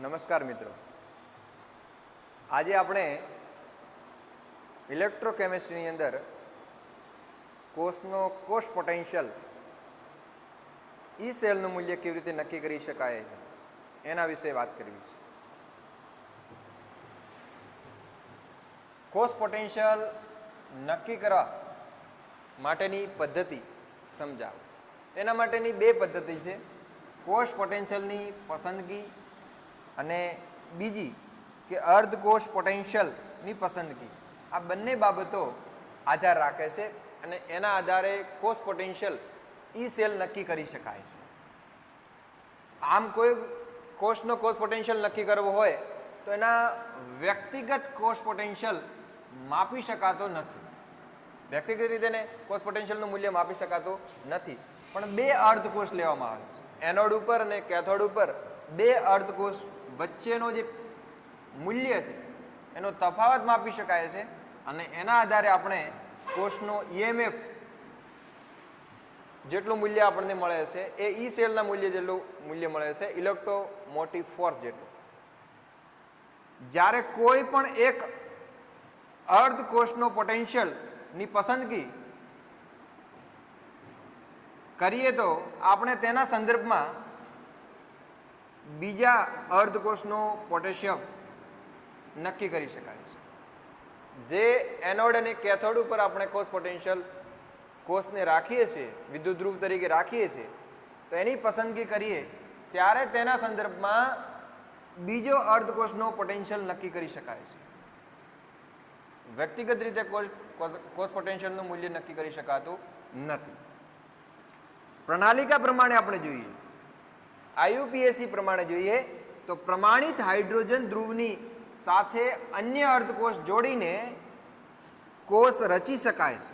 નમસ્કાર મિત્રો, આજે આપણે ઇલેક્ટ્રોકેમિસ્ટ્રીની અંદર કોષનો કોષ પોટેન્શિયલ ઈ સેલનું મૂલ્ય કેવી રીતે નક્કી કરી શકાય એના વિશે વાત કરવી છે. કોષ પોટેન્શિયલ નક્કી કરવા માટેની પદ્ધતિ સમજાવો. એના માટેની બે પદ્ધતિ છે, કોષ પોટેન્શિયલની પસંદગી અને બીજી કે અર્ધ કોષ પોટેન્શિયલની પસંદગી. આ બંને બાબતો આધાર રાખે છે અને એના આધારે કોષ પોટેન્શિયલ ઈ સેલ નક્કી કરી શકાય છે. આમ કોઈ કોષનો કોષ પોટેન્શિયલ નક્કી કરવો હોય તો એના વ્યક્તિગત કોષ પોટેન્શિયલ માપી શકાતો નથી. વ્યક્તિગત રીતે કોષ પોટેન્શિયલનું મૂલ્ય માપી શકાતું નથી, પણ બે અર્ધકોષ લેવામાં આવે છે. એનોડ ઉપર અને કેથોડ ઉપર બે અર્ધકોષ વચ્ચેનો જે મૂલ્ય છે એનો તફાવત માપી શકાય છે અને એના આધારે આપણે કોષનો ઈએમએફ જેટલું મૂલ્ય આપણને મળે છે એ ઈ સેલના મૂલ્ય જેટલું મૂલ્ય મળે છે, ઇલેક્ટ્રોમોટિવ ફોર્સ જેટલું. જ્યારે કોઈ પણ એક અર્ધકોષનો પોટેન્શિયલની પસંદગી કરીએ તો આપણે તેના સંદર્ભમાં બીજા અર્ધકોષનો પોટેન્શિયલ નક્કી કરી શકાય છે. જે એનોડ અને કેથોડ ઉપર આપણે કોષ પોટેન્શિયલ કોષને રાખીએ છીએ, વિદ્યુત ધ્રુવ તરીકે રાખીએ છીએ, તો એની પસંદગી કરીએ ત્યારે તેના સંદર્ભમાં બીજો અર્ધકોષનો પોટેન્શિયલ નક્કી કરી શકાય છે. વ્યક્તિગત રીતે કોષ પોટેન્શિયલનું મૂલ્ય નક્કી કરી શકાતું નથી. પ્રણાલિકા પ્રમાણે આપણે જોઈએ, આઈયુપીએસી પ્રમાણે જોઈએ તો પ્રમાણિત હાઇડ્રોજન ધ્રુવની સાથે અન્ય અર્ધકોષ જોડીને કોષ રચી શકાય છે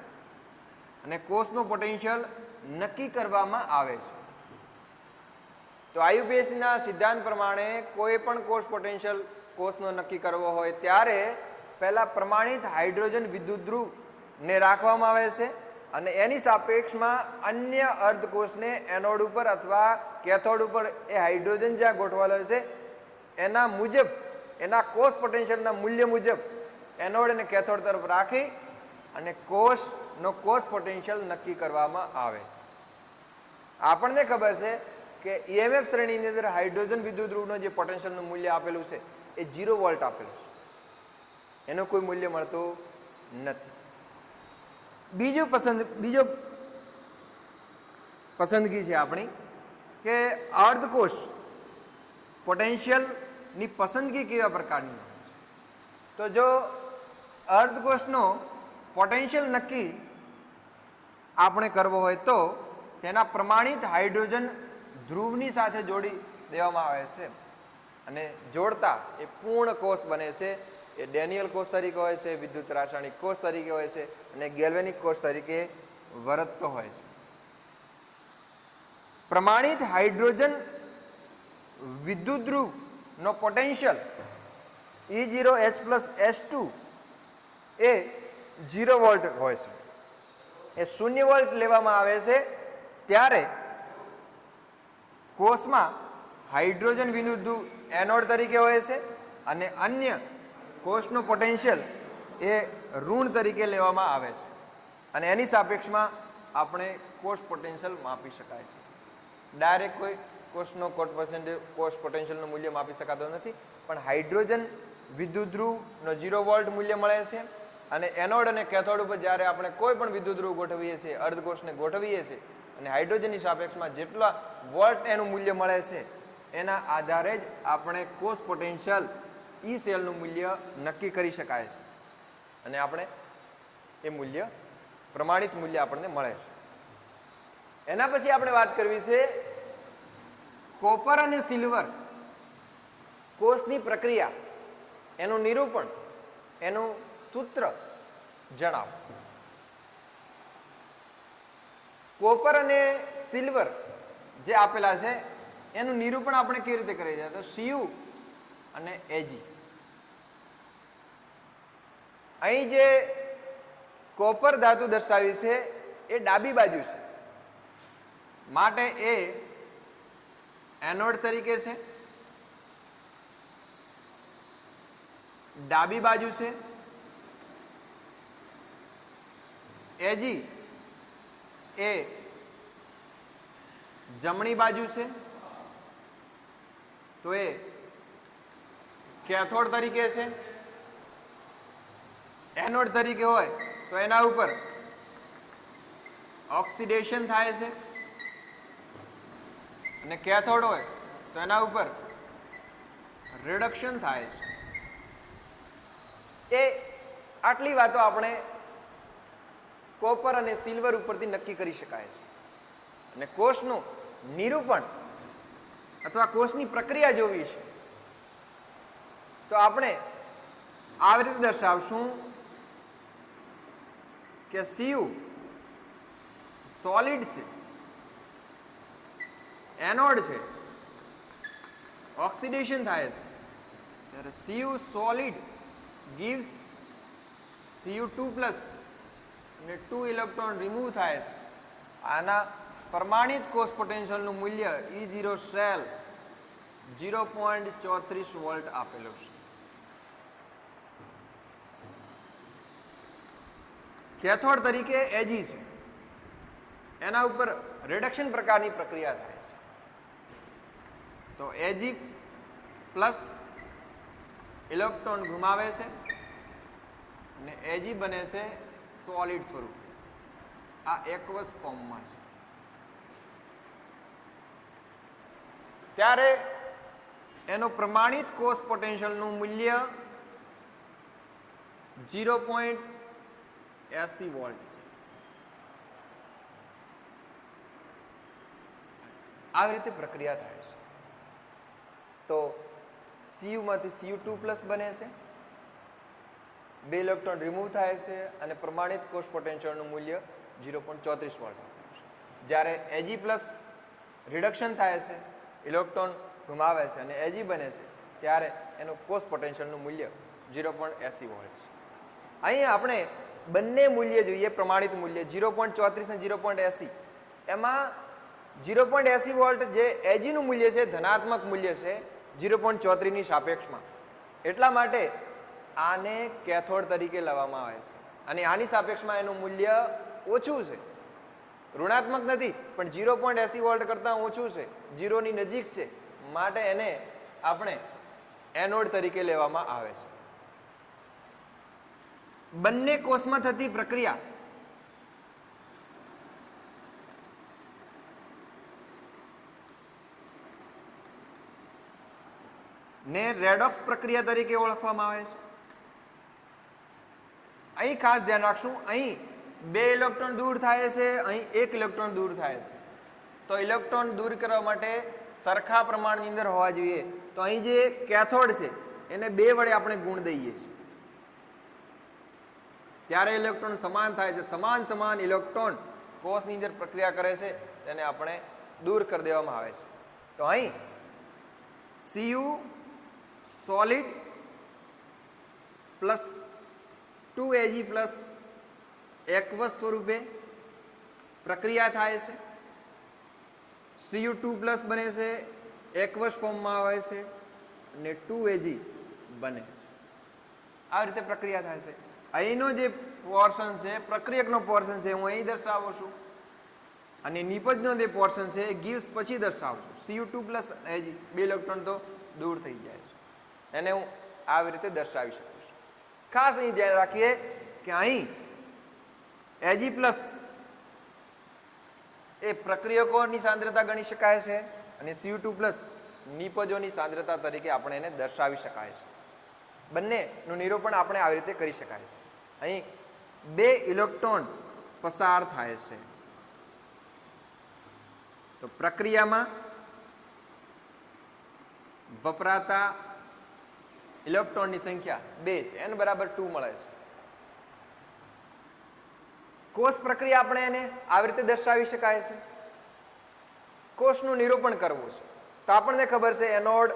અને કોષનો પોટેન્શિયલ નક્કી કરવામાં આવે છે. તો આઈયુપીએસીના સિદ્ધાંત પ્રમાણે કોઈ પણ કોષ પોટેન્શિયલ કોષનો નક્કી કરવો હોય ત્યારે પહેલા પ્રમાણિત હાઇડ્રોજન વિદ્યુત ધ્રુવને રાખવામાં આવે છે અને એની સાપેક્ષમાં અન્ય અર્ધકોષને એનોડ ઉપર અથવા કેથોડ ઉપર એ હાઇડ્રોજન જ્યાં ગોઠવાયેલો છે એના મુજબ, એના કોષ પોટેન્શિયલના મૂલ્ય મુજબ એનોડ અને કેથોડ તરફ રાખી અને કોષનો કોષ પોટેન્શિયલ નક્કી કરવામાં આવે છે. આપણને ખબર છે કે ઈએમએફ શ્રેણીની અંદર હાઇડ્રોજન વિદ્યુત ધ્રુવનું જે પોટેન્શિયલનું મૂલ્ય આપેલું છે એ 0 વોલ્ટ આપેલું છે, એનું કોઈ મૂલ્ય મળતું નથી. બીજો પસંદગી છે આપણી કે અર્ધકોષ પોટેન્શિયલની પસંદગી કેવા પ્રકારની હોય છે. તો જો અર્ધકોષનો પોટેન્શિયલ નક્કી આપણે કરવો હોય તો તેના પ્રમાણિત હાઇડ્રોજન ધ્રુવની સાથે જોડી દેવામાં આવે છે અને જોડતા એ પૂર્ણ કોષ બને છે. એ ડેનિયલ કોષ તરીકે હોય છે, વિદ્યુત રાસાયણિક કોષ તરીકે હોય છે અને ગેલ્વેનિક કોષ તરીકે વર્તતો હોય છે. પ્રમાણિત હાઇડ્રોજન વિદ્યુત ધ્રુવનો પોટેન્શિયલ E0H+S2 એ 0 વોલ્ટ હોય છે. એ 0 વોલ્ટ લેવામાં આવે છે ત્યારે કોષમાં હાઇડ્રોજન વિદ્યુત ધ્રુવ એનોડ તરીકે હોય છે અને અન્ય કોષનો પોટેન્શિયલ એ ઋણ તરીકે લેવામાં આવે છે અને એની સાપેક્ષમાં આપણે કોષ પોટેન્શિયલ માપી શકાય છે. ડાયરેક્ટ કોઈ કોષનો કોષ પોટેન્શિયલનું મૂલ્ય માપી શકાતો નથી, પણ હાઇડ્રોજન વિદ્યુત ધ્રુવનો 0 વોલ્ટ મૂલ્ય મળે છે અને એનોડ અને કેથોડ ઉપર જ્યારે આપણે કોઈ પણ વિદ્યુત ધ્રુવ ગોઠવીએ છીએ, અર્ધકોષને ગોઠવીએ છીએ અને હાઇડ્રોજનની સાપેક્ષમાં જેટલા વોલ્ટ એનું મૂલ્ય મળે છે એના આધારે જ આપણે કોષ પોટેન્શિયલ ઈ સેલનું મૂલ્ય નક્કી કરી શકાય છે અને આપણે એ મૂલ્ય પ્રમાણિત મૂલ્ય આપણને મળે છે. એના પછી આપણે વાત કરવી છે કોપર અને સિલ્વર કોષની પ્રક્રિયા, એનું નિરૂપણ, એનું સૂત્ર જણાવો. કોપર અને સિલ્વર જે આપેલા છે એનું નિરૂપણ આપણે કેવી રીતે કરીએ છીએ? તો Cu અને Ag. અહીં જે કોપર ધાતુ દર્શાવી છે એ ડાબી બાજુ છે, માટે એ એનોડ તરીકે છે ડાબી બાજુ છે, Ag એ જમણી બાજુ છે, તો એ કેથોડ તરીકે છે. એનોડ તરીકે હોય તો એના ઉપર ઓક્સિડેશન થાય છે, અને કેથોડ હોય તો એના ઉપર રિડક્શન થાય છે. એ આટલી વાતો આપણે કોપર અને સિલ્વર ઉપરથી નક્કી કરી શકાય છે. અને કોષનું નિરૂપણ અથવા કોષની પ્રક્રિયા જોવી છે તો આપણે આવી રીતે દર્શાવશું કે Cu સોલિડ છે, એનોડ છે, ઓક્સિડેશન થાય છે, ત્યારે Cu સોલિડ gives Cu2+ અને 2 ઇલેક્ટ્રોન રિમૂવ થાય છે. આના પ્રમાણિત કોષ પોટેન્શિયલનું મૂલ્ય E0 શેલ 0.34 વોલ્ટ આપેલો છે. કેથોડ તરીકે Ag છે, એના ઉપર રિડક્શન પ્રકારની પ્રક્રિયા થાય છે. તો Ag પ્લસ ઇલેક્ટ્રોન ગુમાવે છે અને Ag બને છે સોલિડ સ્વરૂપ. આ એકવસ ફોર્મમાં છે. ત્યારે એનું પ્રમાણિત કોષ પોટેન્શિયલનું મૂલ્ય 0.80 વોલ્ટ છે. આવી રીતે પ્રક્રિયા થાય છે. તો Cu માંથી Cu2+ બને છે, 2 ઇલેક્ટ્રોન રિમૂવ થાય છે અને પ્રમાણિત કોષ પોટેન્શિયલનું મૂલ્ય 0.34 વોલ્ટ. જ્યારે Ag પ્લસ રિડક્શન થાય છે, ઇલેક્ટ્રોન ગુમાવે છે અને Ag બને છે, ત્યારે એનું કોષ પોટેન્શિયલનું મૂલ્ય 0.80 વોલ્ટ છે. અહીં આપણે બંને મૂલ્ય જોઈએ, પ્રમાણિત મૂલ્ય 0.34 અને 0.80. એમાં 0.80 વોલ્ટ જે Ag નું મૂલ્ય છે ધનાત્મક મૂલ્ય છે 0.34 ની સાપેક્ષમાં. એટલા માટે આને કેથોડ તરીકે લેવામાં આવે છે અને આની સાપેક્ષમાં એનું મૂલ્ય ઓછું છે, ઋણાત્મક નથી પણ 0.80 વોલ્ટ કરતાં ઓછું છે, 0 ની નજીક છે, માટે એને આપણે એનોડ તરીકે લેવામાં આવે છે. બંને કોષમાં થતી પ્રક્રિયા ને રેડોક્સ પ્રક્રિયા તરીકે ઓળખવામાં આવે છે. અહીં ખાસ ધ્યાન રાખશું, અહીં 2 ઇલેક્ટ્રોન દૂર થાય છે, અહીં 1 ઇલેક્ટ્રોન દૂર થાય છે. તો ઇલેક્ટ્રોન દૂર કરવા માટે સરખા પ્રમાણની અંદર હોવા જોઈએ. તો અહીં જે કેથોડ છે એને 2 વડે આપણે ગુણ દઈએ છીએ, ત્યારે ઇલેક્ટ્રોન સમાન થાય છે. સમાન સમાન ઇલેક્ટ્રોન કોષની અંદર પ્રક્રિયા કરે છે, તેને આપણે દૂર કરી દેવામાં આવે છે. તો અહીં Cu solid plus 2Ag plus aqueous સ્વરૂપે પ્રક્રિયા થાય છે. Cu2+ બને છે, એકવસ ફોર્મમાં આવે છે અને 2Ag બને છે. આ રીતે પ્રક્રિયા થાય છે. અહીંનો જે પોર્શન છે પ્રક્રિયકનો પોર્શન છે હું અહીં દર્શાવું છું અને નિપજનો જે પોર્શન છે એ ગિવ્સ પછી દર્શાવું છું. Cu2+ Ag 2 ઇલેક્ટ્રોન તો દૂર થઈ જાય છે, એને હું આવી રીતે દર્શાવી શકું છું. ખાસ અહીં ધ્યાન રાખીએ કે અહીં Ag+ એ પ્રક્રિયકોની સાંદ્રતા ગણી શકાય છે અને Cu2+ નિપજોની સાંદ્રતા તરીકે આપણે એને દર્શાવી શકાય છે. બંનેનું નિરૂપણ આપણે આવી રીતે કરી શકાય છે. અહીં 2 ઇલેક્ટ્રોન પસાર થાય છે. તો પ્રક્રિયામાં વપરાતા ઇલેક્ટ્રોનની સંખ્યા 2 છે, n = 2 મળે છે. કોષ પ્રક્રિયા આપણે એને આવી રીતે દર્શાવી શકાય છે. કોષનું નિરૂપણ કરવું છે તો આપણને ખબર છે એનોડ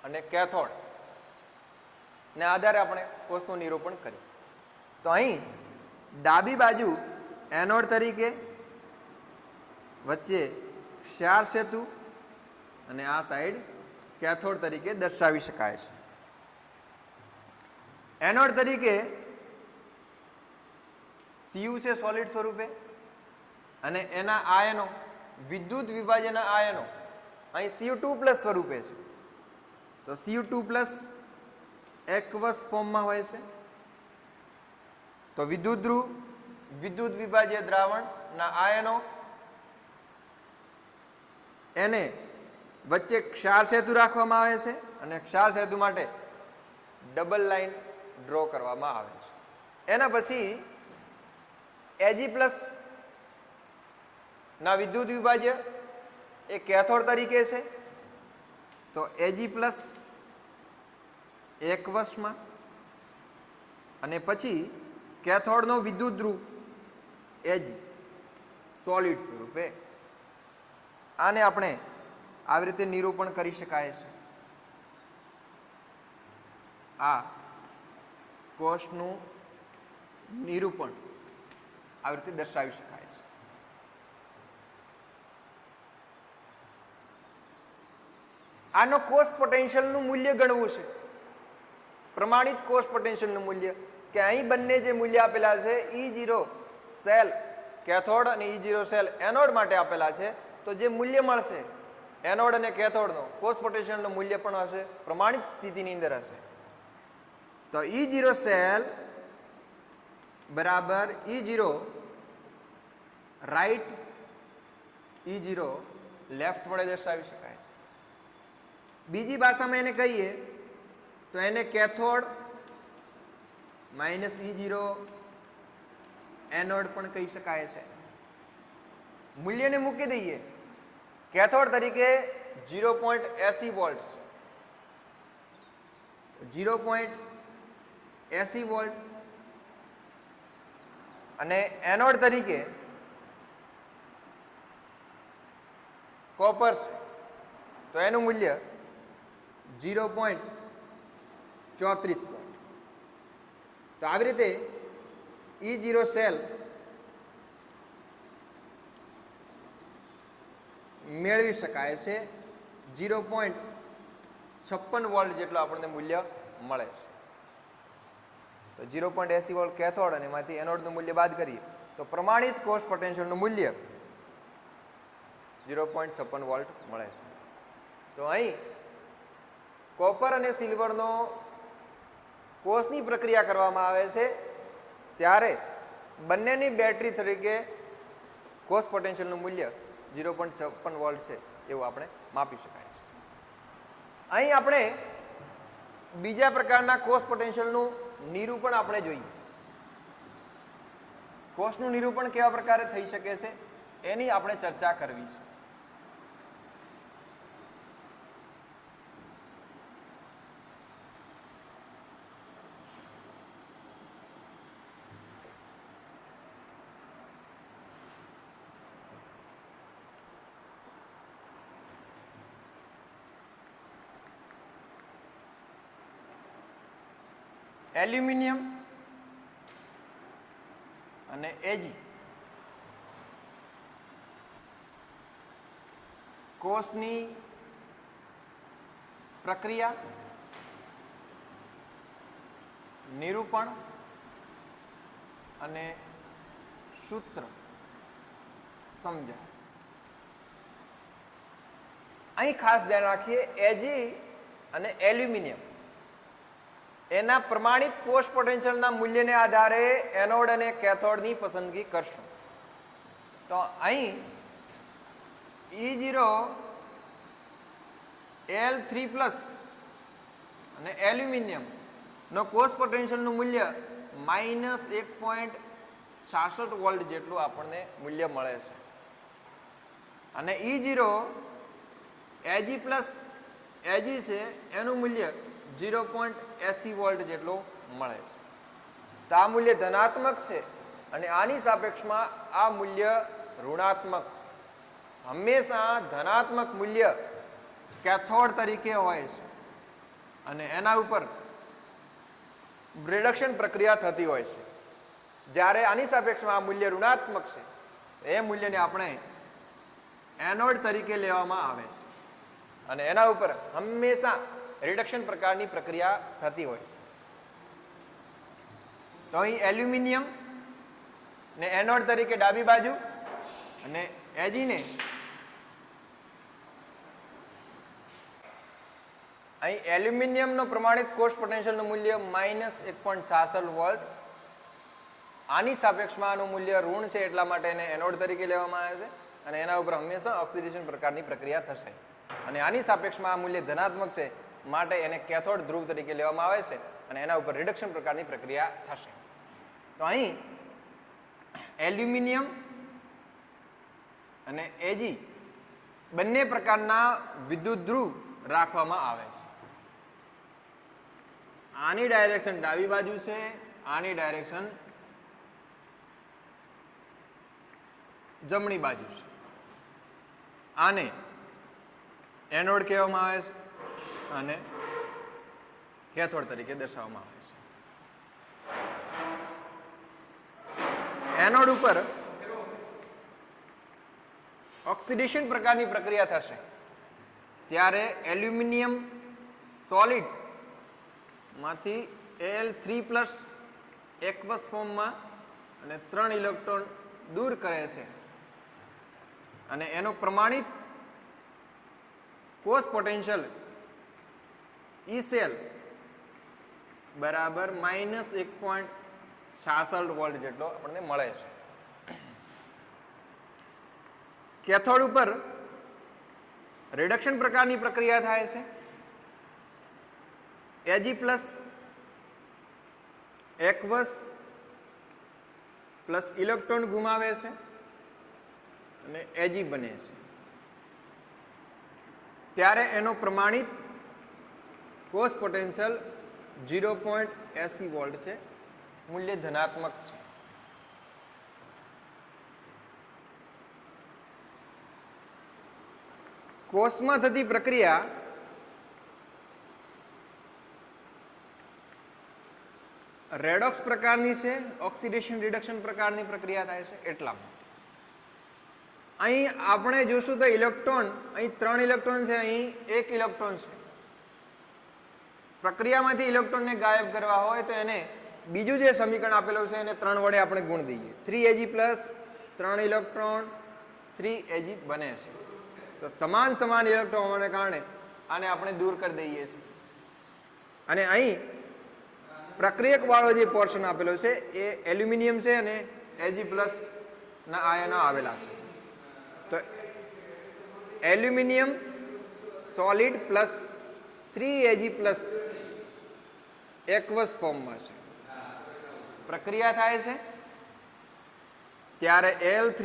અને કેથોડ ને આધારે આપણે કોષનું નિરૂપણ કરીએ. તો અહીં ડાબી બાજુ એનોડ તરીકે, વચ્ચે ક્ષાર સેતુ અને આ સાઈડ કેથોડ તરીકે દર્શાવી શકાય છે. એનોડ તરીકે Cu છે સોલિડ સ્વરૂપે અને એના આયનો વિદ્યુત વિભાજન આયનો અહીં Cu2+ સ્વરૂપે છે. તો Cu2+ એક્વસ ફોર્મમાં હોય છે. તો વિદ્યુત ધ્રુવ વિદ્યુત વિભાજ્ય દ્રાવણના આયનો એને વચ્ચે ક્ષાર સેતુ રાખવામાં આવે છે અને ક્ષાર સેતુ માટે ડબલ લાઈન ડ્રો કરવામાં આવે છે. એના પછી Ag+ ના વિદ્યુત વિભાજ્ય એ કેથોડ તરીકે છે. તો Ag+ એકવસમાં અને પછી કેથોડનો વિદ્યુત ધ્રુવ Ag સોલિડ સ્વરૂપે. આને આપણે આવી રીતે નિરૂપણ કરી શકાય છે. આ કોષનું નિરૂપણ આવી રીતે દર્શાવી શકાય છે. આનો કોષ પોટેન્શિયલનું મૂલ્ય ગણવું છે. પ્રમાણિત કોષ પોટેન્શિયલનું મૂલ્ય કે અહીં બંને જે મૂલ્ય આપેલા છે E0 સેલ કેથોડ અને E0 સેલ એનોડ માટે આપેલા છે. તો જે મૂલ્ય મળશે એનોડ અને કેથોડનો કોષ પોટેન્શિયલનું મૂલ્ય પણ હશે પ્રમાણિત સ્થિતિની અંદર હશે. તો E0 સેલ બરાબર E0 રાઈટ E0 લેફ્ટ વડે દર્શાવી શકાય છે. બીજી ભાષામાં એને કહીએ તો એને કેથોડ માઇનસ E0 એનોડ પણ કહી શકાય છે. મૂલ્યને મૂકી દઈએ કેથોડ તરીકે 0.80 વોલ્ટ 0.80 વોલ્ટ અને એનોડ તરીકે કોપર છે તો એનું મૂલ્ય 0.34 વોલ્ટ. તો આવી રીતે E0 સેલ મેળવી શકાય છે. 0.56 વોલ્ટ જેટલું આપણને મૂલ્ય મળે છે. તો 0.80 વોલ્ટ કેથોડ અને એમાંથી એનોડનું મૂલ્ય બાદ કરીએ તો પ્રમાણિત કોષ પોટેન્શિયલનું મૂલ્ય 0.56 વોલ્ટ મળે છે. તો અહીં કોપર અને સિલ્વરનો કોષની પ્રક્રિયા કરવામાં આવે છે ત્યારે બંનેની બેટરી તરીકે કોષ પોટેન્શિયલનું મૂલ્ય 0.56 વોલ્ટ છે એવું આપણે માપી શકાય છે. અહીં આપણે બીજા પ્રકારના કોષ પોટેન્શિયલનું નિરૂપણ આપણે જોઈએ. કોષનું નિરૂપણ કેવા પ્રકારે થઈ શકે છે એની આપણે ચર્ચા કરવી છે. એલ્યુમિનિયમ અને Ag કોષની પ્રક્રિયા નિરૂપણ અને સૂત્ર સમજાય. અહીં ખાસ ધ્યાન રાખીએ Ag અને એલ્યુમિનિયમ એના પ્રમાણિત કોષ પોટેન્શિયલના મૂલ્યને આધારે એનોડ અને કેથોડની પસંદગી કરશું. તો અહીં E0 L3+ અને એલ્યુમિનિયમનો કોષ પોટેન્શિયલનું મૂલ્ય -1.66 વોલ્ટ જેટલું આપણને મૂલ્ય મળે છે અને E0 Ag+ Ag છે એનું મૂલ્ય 0.80 વોલ્ટ જેટલું મળે છે. તો આ મૂલ્ય ધનાત્મક છે અને આની સાપેક્ષમાં આ મૂલ્ય ઋણાત્મક છે. હંમેશા ધનાત્મક મૂલ્ય કેથોડ તરીકે હોય છે અને એના ઉપર રિડક્શન પ્રક્રિયા થતી હોય છે. જ્યારે આની સાપેક્ષમાં આ મૂલ્ય ઋણાત્મક છે એ મૂલ્યને આપણે એનોડ તરીકે લેવામાં આવે છે અને એના ઉપર હંમેશા રિડક્શન પ્રકારની પ્રક્રિયા થતી હોય છે. તો અહીં એલ્યુમિનિયમ ને એનોડ તરીકે ડાબી બાજુ અને Ag ને અહીં એલ્યુમિનિયમનો પ્રમાણિત કોષ પોટેન્શિયલનું મૂલ્ય -1.66 વોલ્ટ. આની સાપેક્ષમાં આનું મૂલ્ય ઋણ છે એટલા માટે એને એનોડ તરીકે લેવામાં આવે છે અને એના ઉપર હંમેશા ઓક્સિડેશન પ્રકારની પ્રક્રિયા થશે. અને આની સાપેક્ષમાં આ મૂલ્ય ધનાત્મક છે માટે એને કેથોડ ધ્રુવ તરીકે લેવામાં આવે છે અને એના ઉપર રિડક્શન પ્રકારની પ્રક્રિયા થશે. તો અહીં એલ્યુમિનિયમ અને Ag બંને પ્રકારના વિદ્યુત ધ્રુવ રાખવામાં આવે છે. આની ડાયરેક્શન ડાબી બાજુ છે, આની ડાયરેક્શન જમણી બાજુ છે. આને એનોડ કહેવામાં આવે છે અને કેથોડ તરીકે દર્શાવવામાં આવે છે. એનોડ ઉપર ઓક્સિડેશન પ્રકારની પ્રક્રિયા થશે ત્યારે એલ્યુમિનિયમ સોલિડ માંથી Al3+ એક્વસ ફોર્મમાં અને 3 ઇલેક્ટ્રોન દૂર કરે છે અને એનો પ્રમાણિત કોષ પોટેન્શિયલ E સેલ બરાબર -1.66 વોલ્ટ જેટલો આપણને મળે છે. કેથોડ ઉપર રિડક્શન પ્રકારની પ્રક્રિયા થાય છે. Ag+ એક્વસ પ્લસ ઇલેક્ટ્રોન ગુમાવે છે અને Ag બને છે ત્યારે એનો પ્રમાણિત કોષ પોટેન્શિયલ 0.80 વોલ્ટ છે, મૂલ્ય ધનાત્મક છે. કોષમાં થતી પ્રક્રિયા રેડોક્સ પ્રકારની છે, ઓક્સિડેશન રિડક્શન પ્રકારની પ્રક્રિયા થાય છે એટલા માટે. અહીં આપણે જોશું તો ઇલેક્ટ્રોન, અહીં 3 ઇલેક્ટ્રોન છે, અહીં 1 ઇલેક્ટ્રોન છે. પ્રક્રિયામાંથી ઇલેક્ટ્રોનને ગાયબ કરવા હોય તો એને બીજું જે સમીકરણ આપેલું છે એને 3 વડે આપણે ગુણ દઈએ. 3Ag+, 3 ઇલેક્ટ્રોન 3Ag બને છે. તો સમાન ઇલેક્ટ્રોન હોવાને કારણે આને આપણે દૂર કરી દઈએ છીએ. અને અહીં પ્રક્રિયક વાળો જે પોર્શન આપેલો છે એ એલ્યુમિનિયમ છે અને Ag+ ના આયનો આવેલા છે. તો એલ્યુમિનિયમ સોલિડ પ્લસ 3Ag+ એક્વસ ફોર્મમાં છે. પ્રક્રિયા થાય છે ત્યારે Al3+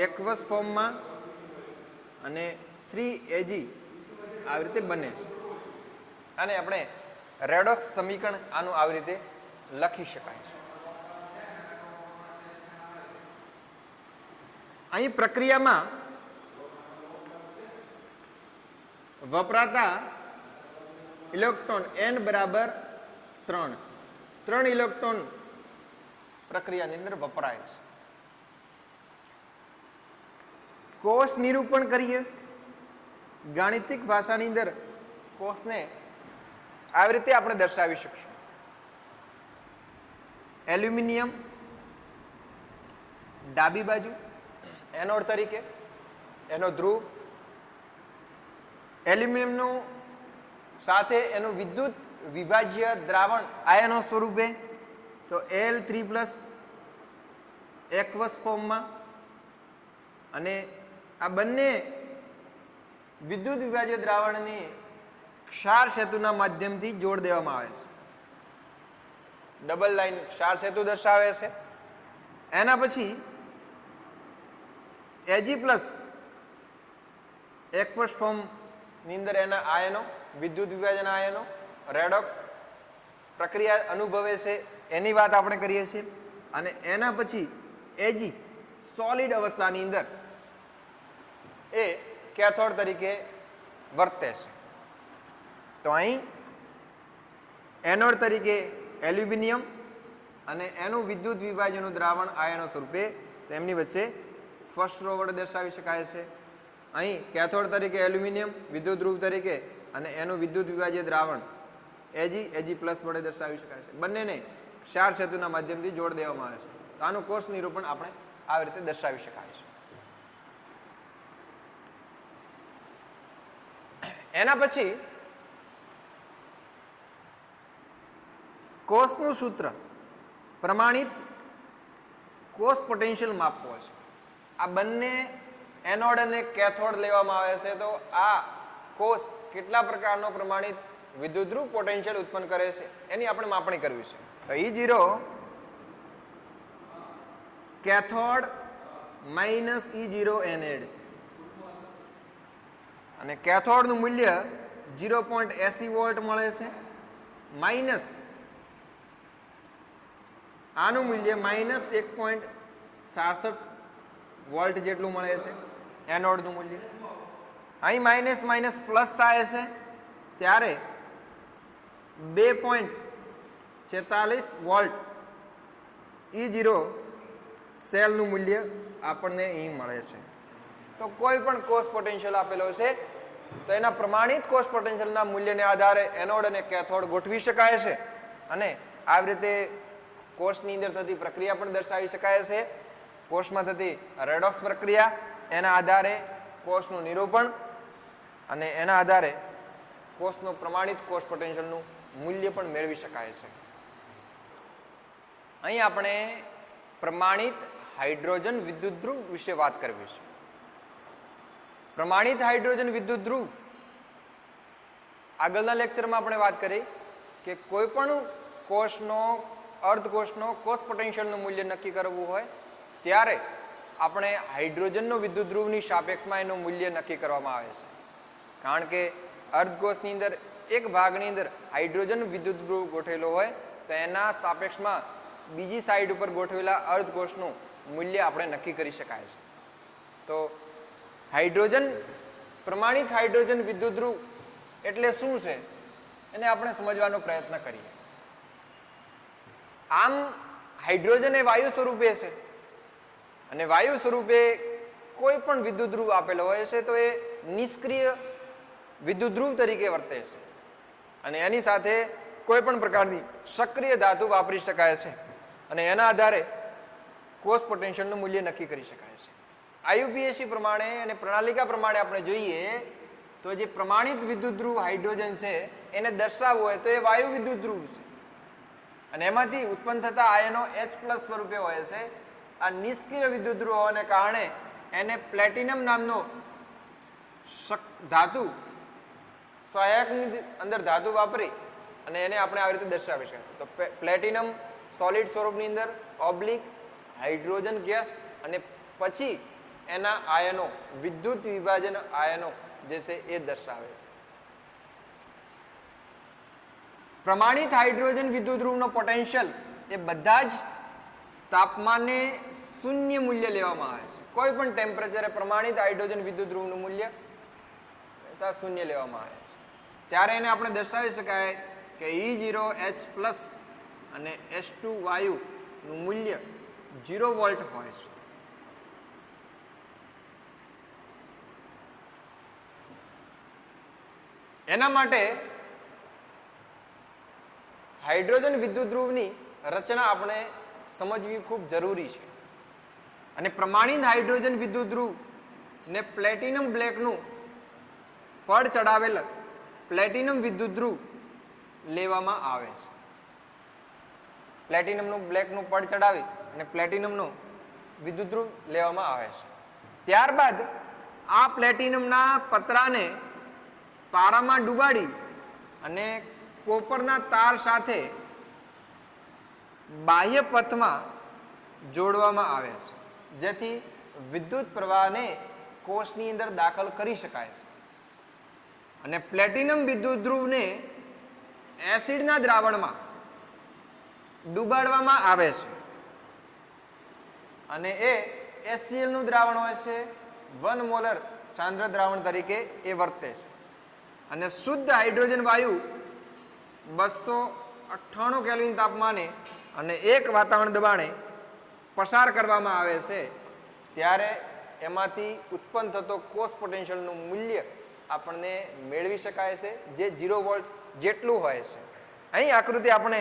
એક્વસ ફોર્મમાં અને 3Ag આવી રીતે બને છે. અને આપણે રેડોક્સ સમીકરણ આનું આવી રીતે લખી શકાય છે. અહીં પ્રક્રિયામાં વપરાતા ઇલેક્ટ્રોન n બરાબર 3 ઇલેક્ટ્રોન પ્રક્રિયાની અંદર વપરાય છે. કોષ નિરૂપણ કરીએ ગાણિતિક ભાષાની અંદર કોષને આવી રીતે આપણે દર્શાવી શકીશું. એલ્યુમિનિયમ ડાબી બાજુ એનોડ તરીકે, એનો ધ્રુવ, એલ્યુમિનિયમનું સાથે એનું વિદ્યુત વિભાજ્ય દ્રાવણ આયનો સ્વરૂપે તો Al3+ એક્વસ ફોર્મમાં અને આ બંને વિદ્યુત વિભાજ્ય દ્રાવણની ક્ષાર સેતુના માધ્યમથી જોડ દેવામાં આવે છે. ડબલ લાઈન ક્ષાર સેતુ દર્શાવે છે. એના પછી Ag+ એક્વસ ફોર્મની અંદર એના આયનો, વિદ્યુત વિભાજન આયનો રેડોક્સ પ્રક્રિયા અનુભવે છે એની વાત આપણે કરીએ છીએ. અને એના પછી Ag સોલિડ અવસ્થાની અંદર એ કેથોડ તરીકે વર્તે છે. તો અહીં એનોડ તરીકે એલ્યુમિનિયમ અને એનું વિદ્યુત વિભાજનનું દ્રાવણ આયનો સ્વરૂપે તેમની વચ્ચે ફર્સ્ટ રો વડે દર્શાવી શકાય છે. અહીં કેથોડ તરીકે એલ્યુમિનિયમ વિદ્યુત ધ્રુવ તરીકે અને એનું વિદ્યુત વિભાજ્ય દ્રાવણ Ag++ વડે દર્શાવી શકાય છે. બંનેને ક્ષાર સેતુના માધ્યમથી જોડ દેવામાં આવે છે. તો આનું કોષ નિરૂપણ આપણે આવી રીતે દર્શાવી શકાય છે. એના પછી કોષનું સૂત્ર પ્રમાણિત કોષ પોટેન્શિયલ માપવો છે. આ બંને એનોડ અને કેથોડ લેવામાં આવે છે. તો આ કોષ કેટલા પ્રકારનો પ્રમાણિત વિદ્યુતધ્રુવ પોટેન્શિયલ ઉત્પન્ન કરે છે એની આપણે માપણી કરવી છે. તો E0 કેથોડ માઇનસ E0 એનેડ છે અને કેથોડનું મૂલ્ય 0.80 વોલ્ટ મળે છે માઇનસ આનું મૂલ્ય માઇનસ 1.67 વોલ્ટ જેટલું મળે છે એનોડનું મૂલ્ય. અહીં માઇનસ માઇનસ પ્લસ થાય છે ત્યારે 2.46 વોલ્ટ E0 સેલનું મૂલ્ય આપણને અહીં મળે છે. તો કોઈ પણ કોષ પોટેન્શિયલ આપેલો છે તો એના પ્રમાણિત કોષ પોટેન્શિયલના મૂલ્યને આધારે એનોડ અને કેથોડ ગોઠવી શકાય છે અને આવી રીતે કોષની અંદર થતી પ્રક્રિયા પણ દર્શાવી શકાય છે. કોષમાં થતી રેડોક્સ પ્રક્રિયા, એના આધારે કોષનું નિરૂપણ અને એના આધારે કોષનું પ્રમાણિત કોષ પોટેન્શિયલનું મૂલ્ય પણ મેળવી શકાય છે. અહીં આપણે પ્રમાણિત હાઇડ્રોજન વિદ્યુતધ્રુવ વિશે વાત કરવી છે. પ્રમાણિત હાઇડ્રોજન વિદ્યુતધ્રુવ આગળના લેક્ચરમાં આપણે વાત કરી કે કોઈ પણ કોષનો અર્ધકોષનો કોષ પોટેન્શિયલનું મૂલ્ય નક્કી કરવું હોય ત્યારે આપણે હાઇડ્રોજનનો વિદ્યુતધ્રુવની સાપેક્ષમાં એનું મૂલ્ય નક્કી કરવામાં આવે છે. કારણ કે અર્ધકોષની અંદર એક ભાગની અંદર હાઇડ્રોજન વિદ્યુતધ્રુવ ગોઠવેલો હોય તો એના સાપેક્ષમાં બીજી સાઈડ ઉપર ગોઠવેલા અર્ધકોષનું મૂલ્ય આપણે નક્કી કરી શકાય છે. તો હાઇડ્રોજન પ્રમાણિત હાઇડ્રોજન વિદ્યુતધ્રુવ એટલે શું છે એને આપણે સમજવાનો પ્રયત્ન કરીએ. આમ હાઇડ્રોજન એ વાયુ સ્વરૂપે છે અને વાયુ સ્વરૂપે કોઈ પણ વિદ્યુતધ્રુવ આપેલો હોય છે તો એ નિષ્ક્રિય વિદ્યુતધ્રુવ તરીકે વર્તે છે અને એની સાથે કોઈ પણ પ્રકારની સક્રિય ધાતુ વાપરી શકાય છે અને એના આધારે કોષ પોટેન્શિયલનું મૂલ્ય નક્કી કરી શકાય છે. IUPAC પ્રમાણે અને પ્રણાલિકા પ્રમાણે આપણે જોઈએ તો જે પ્રમાણિત વિદ્યુતધ્રુવ હાઇડ્રોજન છે એને દર્શાવવું હોય તો એ વાયુ વિદ્યુતધ્રુવ છે અને એમાંથી ઉત્પન્ન થતા આયનો H+ સ્વરૂપે હોય છે. આ નિષ્ક્રિય વિદ્યુતધ્રુવ હોવાને કારણે એને પ્લેટિનમ નામનો ધાતુ સહાયકની અંદર ધાતુ વાપરી અને એને આપણે આવી રીતે દર્શાવી શકીએ. તો પ્લેટિનમ સોલિડ સ્વરૂપની અંદર ઓબ્લિક હાઇડ્રોજન ગેસ અને પછી એના આયનો વિદ્યુત વિભાજન આયનો જે છે એ દર્શાવે છે. પ્રમાણિત હાઇડ્રોજન વિદ્યુતધ્રુવનો પોટેન્શિયલ એ બધા જ તાપમાને શૂન્ય મૂલ્ય લેવામાં આવે છે. કોઈ પણ ટેમ્પરેચરે પ્રમાણિત હાઇડ્રોજન વિદ્યુતધ્રુવનું મૂલ્ય શૂન્ય લેવામાં આવે છે. ત્યારે એને આપણે દર્શાવી શકાય કે E0 H+ અને H2 વાયુનું મૂલ્ય 0 વોલ્ટ હોય છે. એના માટે હાઇડ્રોજન વિદ્યુતધ્રુવની રચના આપણે સમજવી ખૂબ જરૂરી છે અને પ્રમાણિત હાઇડ્રોજન વિદ્યુતધ્રુવ ને પ્લેટિનમ બ્લેકનું પડ ચડાવેલ પ્લેટિનમ વિદ્યુતધ્રુવ લેવામાં આવે છે. પ્લેટિનમનું બ્લેકનું પડ ચડાવી અને પ્લેટિનમનું વિદ્યુતધ્રુવ લેવામાં આવે છે. ત્યારબાદ આ પ્લેટિનમના પતરાને પારામાં ડુબાડી અને કોપરના તાર સાથે બાહ્ય પથમાં જોડવામાં આવે છે જેથી વિદ્યુત પ્રવાહને કોષની અંદર દાખલ કરી શકાય છે અને પ્લેટિનમ વિદ્યુતધ્રુવને એસિડના દ્રાવણમાં ડુબાડવામાં આવે છે અને એ HCl નું દ્રાવણ હોય છે. 1 મોલર સાંદ્ર દ્રાવણ તરીકે એ વર્તે છે અને શુદ્ધ હાઇડ્રોજન વાયુ 298 કેલ્વિન તાપમાને અને 1 વાતાવરણ દબાણે પસાર કરવામાં આવે છે ત્યારે એમાંથી ઉત્પન્ન થતો કોષ પોટેન્શિયલનું મૂલ્ય આપણને મેળવી શકાય છે જે 0 વોલ્ટ જેટલું હોય છે. અહીં આકૃતિ આપણે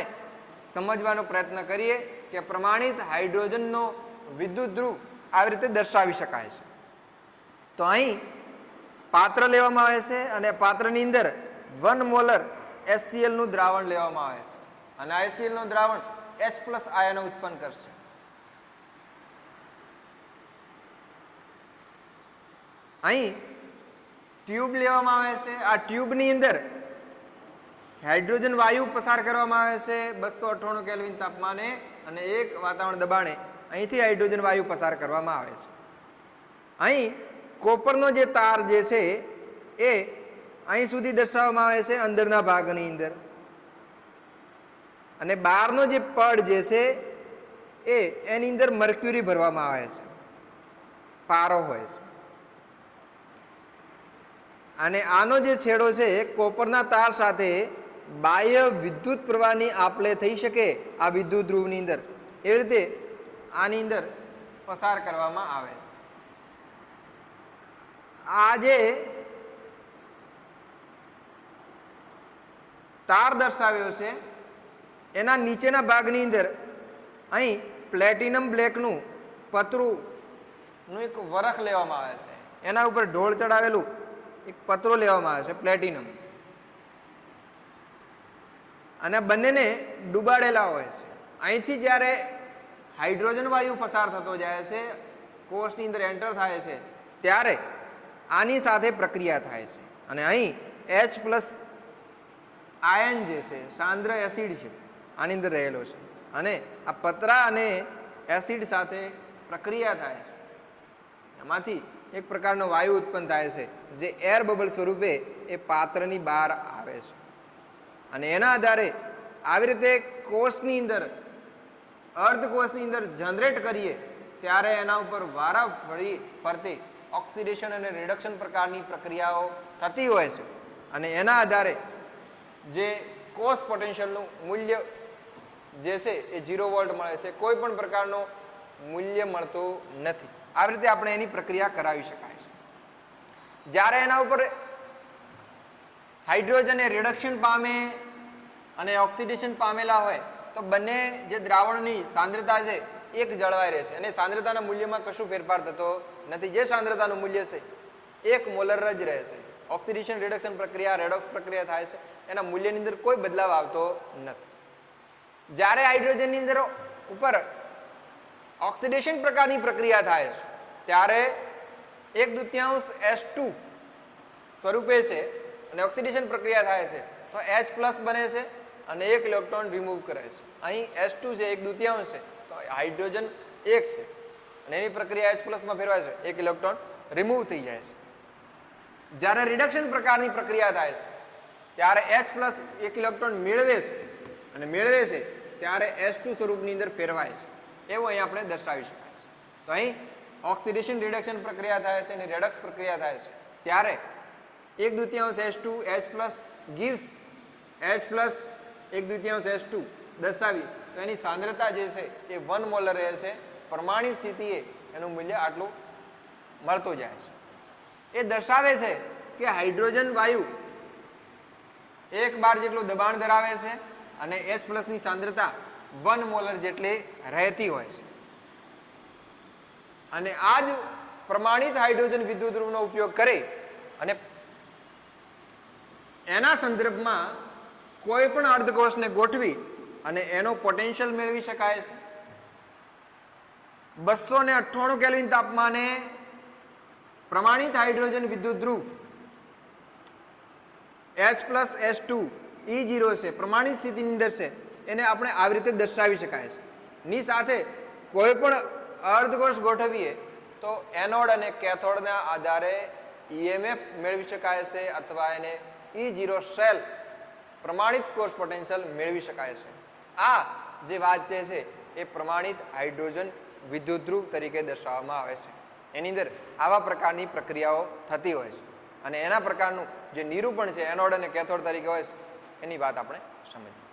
સમજવાનો પ્રયત્ન કરીએ કે પ્રમાણિત હાઇડ્રોજનનો વિદ્યુત ધ્રુવ આવી રીતે દર્શાવી શકાય છે. તો અહીં પાત્ર લેવામાં આવે છે અને પાત્રની અંદર 1 મોલર HCl નું દ્રાવણ લેવામાં આવે છે અને HCl નું દ્રાવણ H+ આયનો ઉત્પન્ન કરશે. અહીં ટ્યુબ લેવામાં આવે છે. આ ટ્યુબની અંદર હાઇડ્રોજન વાયુ પસાર કરવામાં આવે છે 298 કેલ્વિન તાપમાને અને 1 વાતાવરણ દબાણે અહીંથી હાઇડ્રોજન વાયુ પસાર કરવામાં આવે છે. અહીં કોપરનો જે તાર જે છે એ અહીં સુધી દર્શાવવામાં આવે છે અંદરના ભાગની અંદર અને બહારનો જે પડ જે છે એની અંદર મર્ક્યુરી ભરવામાં આવે છે, પારો હોય છે. અને આનો જે છેડો છે કોપરના તાર સાથે બાહ્ય વિદ્યુત પ્રવાહની આપલે થઈ શકે આ વિદ્યુત ધ્રુવની અંદર એવી રીતે આની અંદર પસાર કરવામાં આવે છે. આ જે તાર દર્શાવ્યો છે એના નીચેના ભાગની અંદર અહીં પ્લેટિનમ બ્લેકનું પતરું એક વરખ લેવામાં આવે છે. એના ઉપર ઢોળ ચડાવેલું એક પતરો લેવામાં આવે છે પ્લેટિનમ અને બંનેને ડૂબાડેલા હોય છે. અહીંથી જ્યારે હાઇડ્રોજન વાયુ પસાર થતો જાય છે, કોષની અંદર એન્ટર થાય છે, ત્યારે આની સાથે પ્રક્રિયા થાય છે અને અહીં H+ આયન જે છે સાંદ્ર એસિડ છે આની અંદર રહેલો છે અને આ પતરા અને એસિડ સાથે પ્રક્રિયા થાય છે. એમાંથી એક પ્રકારનો વાયુ ઉત્પન્ન થાય છે જે એર બબલ સ્વરૂપે એ પાત્રની બહાર આવે છે અને એના આધારે આવી રીતે કોષની અંદર અર્ધકોષની અંદર જનરેટ કરીએ ત્યારે એના ઉપર વારાફરતી ફરતી ઓક્સિડેશન અને રિડક્શન પ્રકારની પ્રક્રિયાઓ થતી હોય છે અને એના આધારે જે કોષ પોટેન્શિયલનું મૂલ્ય જે છે એ 0 વોલ્ટ મળે છે. કોઈ પણ પ્રકારનો મૂલ્ય મળતું નથી. આવી રીતે આપણે એની પ્રક્રિયા કરાવી શકાય છે. જ્યારે એના ઉપર હાઇડ્રોજન એ રિડક્શન પામે અને ઓક્સિડેશન પામેલા હોય તો બંને જે દ્રાવણની સાંદ્રતા છે એક જળવાઈ રહેશે અને સાંદ્રતાના મૂલ્યમાં કશું ફેરફાર થતો નથી. જે સાંદ્રતાનું મૂલ્ય છે 1 મોલર જ રહેશે. ઓક્સિડેશન રિડક્શન પ્રક્રિયા રેડોક્સ પ્રક્રિયા થાય છે એના મૂલ્યની અંદર કોઈ બદલાવ આવતો નથી. જ્યારે હાઇડ્રોજનની અંદર ઉપર ઓક્સિડેશન પ્રકારની પ્રક્રિયા થાય છે ત્યારે 1/2 H2 સ્વરૂપે છે અને ઓક્સિડેશન પ્રક્રિયા થાય છે તો H+ બને છે અને 1 ઇલેક્ટ્રોન રિમૂવ કરે છે. અહીં H2 છે 1/2 છે તો હાઇડ્રોજન 1 છે અને એની પ્રક્રિયા H+ માં ફેરવાય છે 1 ઇલેક્ટ્રોન રિમૂવ થઈ જાય છે. જ્યારે રિડક્શન પ્રકારની પ્રક્રિયા થાય છે ત્યારે H+ 1 ઇલેક્ટ્રોન મેળવે છે અને મેળવે છે ત્યારે H2 સ્વરૂપની અંદર ફેરવાય છે. એવું અહીં આપણે દર્શાવી શકાય છે. તો અહીં ઓક્સિડેશન રિડક્શન પ્રક્રિયા થાય છે અને રેડોક્સ પ્રક્રિયા થાય છે ત્યારે 1/2 H2 H+ gives H+ 1/2 H2 દર્શાવી તો એની સાંદ્રતા જે છે એ 1 મોલર રહે છે. પ્રમાણિત સ્થિતિએ એનું મૂલ્ય આટલું મળતું જાય છે. એ દર્શાવે છે કે હાઇડ્રોજન વાયુ 1 બાર જેટલું દબાણ ધરાવે છે અને H+ ની સાંદ્રતા 1 મોલર જેટલી રહેતી હોય છે અને આ જ પ્રમાણિત હાઇડ્રોજન વિદ્યુત ધ્રુવનો ઉપયોગ કરી અને એના સંદર્ભમાં કોઈ પણ અર્ધકોષને ગોઠવી અને એનો પોટેન્શિયલ મેળવી શકાય છે. 298 કેલ્વિન તાપમાને પ્રમાણિત હાઇડ્રોજન વિદ્યુત ધ્રુવ H+ H2 E0 છે પ્રમાણિત સ્થિતિની અંદર છે એને આપણે આવી રીતે દર્શાવી શકાય છે. ની સાથે કોઈ પણ અર્ધકોષ ગોઠવીએ તો એનોડ અને કેથોડના આધારે EMF મેળવી શકાય છે અથવા એને E0 શેલ પ્રમાણિત કોષ પોટેન્શિયલ મેળવી શકાય છે. આ જે વાત છે એ પ્રમાણિત હાઇડ્રોજન વિદ્યુત ધ્રુવ તરીકે દર્શાવવામાં આવે છે. એની અંદર આવા પ્રકારની પ્રક્રિયાઓ થતી હોય છે અને એના પ્રકારનું જે નિરૂપણ છે એનોડ અને કેથોડ તરીકે હોય છે એની વાત આપણે સમજીએ.